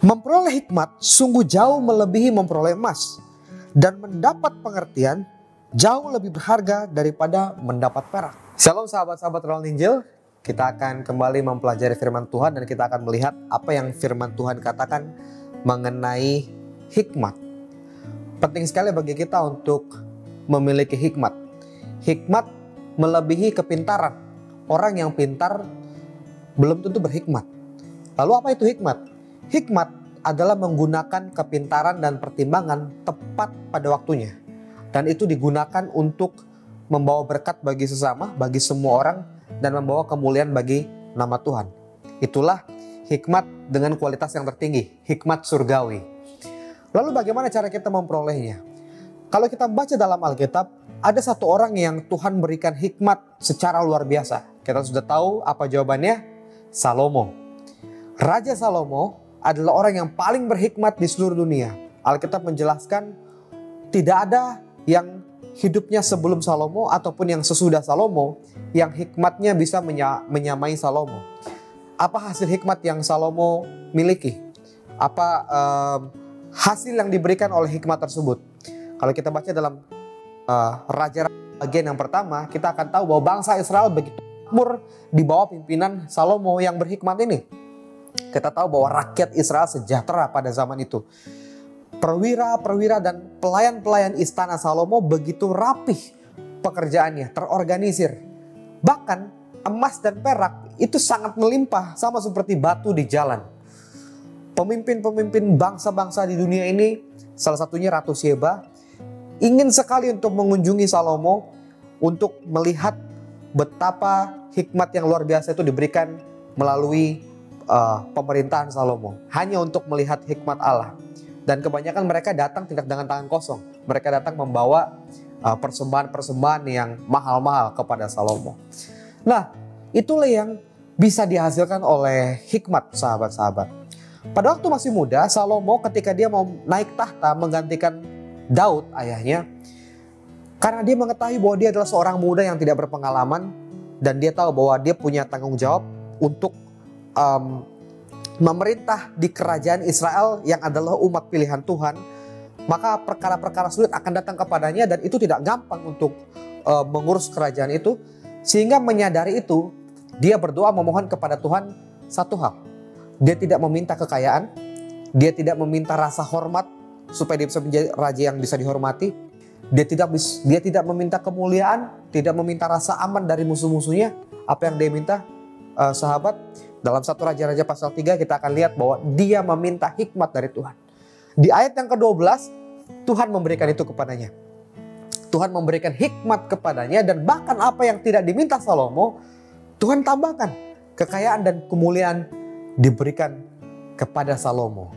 Memperoleh hikmat sungguh jauh melebihi memperoleh emas, dan mendapat pengertian jauh lebih berharga daripada mendapat perak. Shalom sahabat-sahabat Renungan Injil, kita akan kembali mempelajari firman Tuhan dan kita akan melihat apa yang firman Tuhan katakan mengenai hikmat. Penting sekali bagi kita untuk memiliki hikmat. Hikmat melebihi kepintaran. Orang yang pintar belum tentu berhikmat. Lalu apa itu hikmat? Hikmat adalah menggunakan kepintaran dan pertimbangan tepat pada waktunya. Dan itu digunakan untuk membawa berkat bagi sesama, bagi semua orang, dan membawa kemuliaan bagi nama Tuhan. Itulah hikmat dengan kualitas yang tertinggi, hikmat surgawi. Lalu bagaimana cara kita memperolehnya? Kalau kita baca dalam Alkitab, ada satu orang yang Tuhan berikan hikmat secara luar biasa. Kita sudah tahu apa jawabannya? Salomo. Raja Salomo adalah orang yang paling berhikmat di seluruh dunia. Alkitab menjelaskan tidak ada yang hidupnya sebelum Salomo ataupun yang sesudah Salomo yang hikmatnya bisa menyamai Salomo. Apa hasil hikmat yang Salomo miliki? Apa hasil yang diberikan oleh hikmat tersebut? Kalau kita baca dalam Raja bagian yang pertama, kita akan tahu bahwa bangsa Israel begitu makmur di bawah pimpinan Salomo yang berhikmat ini. Kita tahu bahwa rakyat Israel sejahtera pada zaman itu. Perwira-perwira dan pelayan-pelayan istana Salomo begitu rapih pekerjaannya, terorganisir. Bahkan emas dan perak itu sangat melimpah, sama seperti batu di jalan. Pemimpin-pemimpin bangsa-bangsa di dunia ini, salah satunya Ratu Sheba, ingin sekali untuk mengunjungi Salomo untuk melihat betapa hikmat yang luar biasa itu diberikan melalui pemerintahan Salomo, hanya untuk melihat hikmat Allah. Dan kebanyakan mereka datang tidak dengan tangan kosong. Mereka datang membawa persembahan-persembahan yang mahal-mahal kepada Salomo. Nah, itulah yang bisa dihasilkan oleh hikmat, sahabat-sahabat. Pada waktu masih muda, Salomo ketika dia mau naik tahta menggantikan Daud ayahnya, karena dia mengetahui bahwa dia adalah seorang muda yang tidak berpengalaman, dan dia tahu bahwa dia punya tanggung jawab untuk memerintah di kerajaan Israel yang adalah umat pilihan Tuhan, maka perkara-perkara sulit akan datang kepadanya dan itu tidak gampang untuk mengurus kerajaan itu. Sehingga menyadari itu, dia berdoa memohon kepada Tuhan satu hal. Dia tidak meminta kekayaan, dia tidak meminta rasa hormat supaya dia bisa menjadi raja yang bisa dihormati. Dia tidak meminta kemuliaan, tidak meminta rasa aman dari musuh-musuhnya. Apa yang dia minta, sahabat? Dalam 1 Raja-Raja pasal 3 kita akan lihat bahwa dia meminta hikmat dari Tuhan. Di ayat yang ke-12 Tuhan memberikan itu kepadanya. Tuhan memberikan hikmat kepadanya, dan bahkan apa yang tidak diminta Salomo, Tuhan tambahkan. Kekayaan dan kemuliaan diberikan kepada Salomo.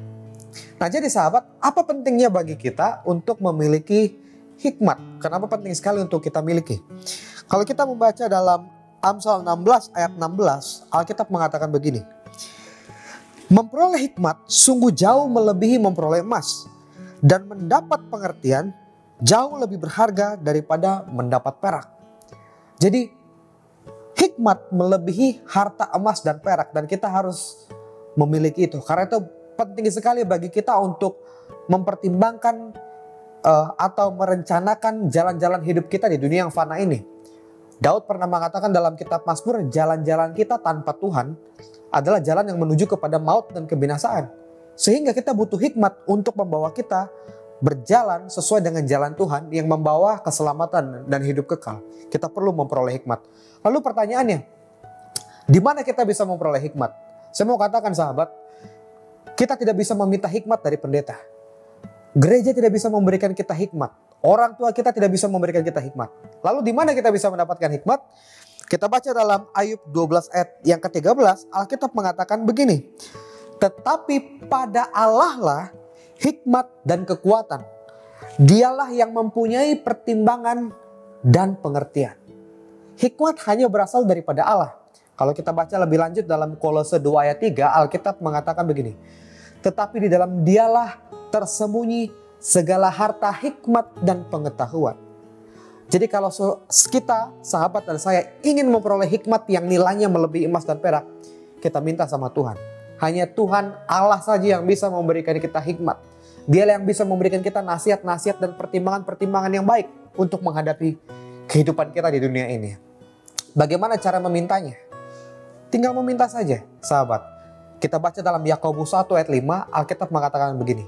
Nah, jadi sahabat, apa pentingnya bagi kita untuk memiliki hikmat? Kenapa penting sekali untuk kita miliki? Kalau kita membaca dalam Amsal 16 ayat 16, Alkitab mengatakan begini. Memperoleh hikmat sungguh jauh melebihi memperoleh emas, dan mendapat pengertian jauh lebih berharga daripada mendapat perak. Jadi hikmat melebihi harta emas dan perak, dan kita harus memiliki itu. Karena itu penting sekali bagi kita untuk mempertimbangkan atau merencanakan jalan-jalan hidup kita di dunia yang fana ini. Daud pernah mengatakan dalam kitab Mazmur, jalan-jalan kita tanpa Tuhan adalah jalan yang menuju kepada maut dan kebinasaan. Sehingga kita butuh hikmat untuk membawa kita berjalan sesuai dengan jalan Tuhan yang membawa keselamatan dan hidup kekal. Kita perlu memperoleh hikmat. Lalu pertanyaannya, di mana kita bisa memperoleh hikmat? Saya mau katakan sahabat, kita tidak bisa meminta hikmat dari pendeta. Gereja tidak bisa memberikan kita hikmat. Orang tua kita tidak bisa memberikan kita hikmat. Lalu di mana kita bisa mendapatkan hikmat? Kita baca dalam Ayub 12 ayat yang ke-13, Alkitab mengatakan begini. Tetapi pada Allah lah hikmat dan kekuatan. Dialah yang mempunyai pertimbangan dan pengertian. Hikmat hanya berasal daripada Allah. Kalau kita baca lebih lanjut dalam Kolose 2 ayat 3, Alkitab mengatakan begini. Tetapi di dalam dialah tersembunyi segala harta hikmat dan pengetahuan. Jadi kalau kita, sahabat dan saya ingin memperoleh hikmat yang nilainya melebihi emas dan perak, kita minta sama Tuhan. Hanya Tuhan Allah saja yang bisa memberikan kita hikmat. Dialah yang bisa memberikan kita nasihat-nasihat dan pertimbangan-pertimbangan yang baik untuk menghadapi kehidupan kita di dunia ini. Bagaimana cara memintanya? Tinggal meminta saja, sahabat. Kita baca dalam Yakobus 1 ayat 5, Alkitab mengatakan begini.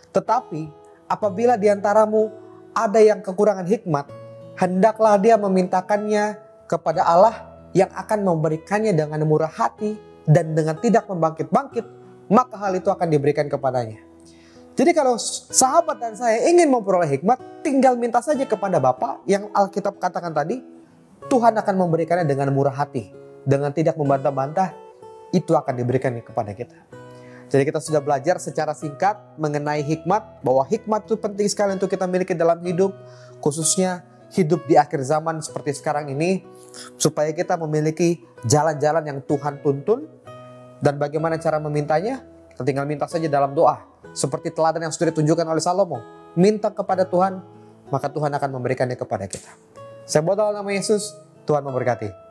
Tetapi apabila di antaramu ada yang kekurangan hikmat, hendaklah dia memintakannya kepada Allah yang akan memberikannya dengan murah hati dan dengan tidak membangkit-bangkit, maka hal itu akan diberikan kepadanya. Jadi kalau sahabat dan saya ingin memperoleh hikmat, tinggal minta saja kepada Bapa yang Alkitab katakan tadi, Tuhan akan memberikannya dengan murah hati, dengan tidak membantah-bantah, itu akan diberikan kepada kita. Jadi kita sudah belajar secara singkat mengenai hikmat, bahwa hikmat itu penting sekali untuk kita miliki dalam hidup, khususnya hidup di akhir zaman seperti sekarang ini, supaya kita memiliki jalan-jalan yang Tuhan tuntun. Dan bagaimana cara memintanya? Kita tinggal minta saja dalam doa, seperti teladan yang sudah ditunjukkan oleh Salomo. Minta kepada Tuhan, maka Tuhan akan memberikannya kepada kita. Saya berdoa dalam nama Yesus, Tuhan memberkati.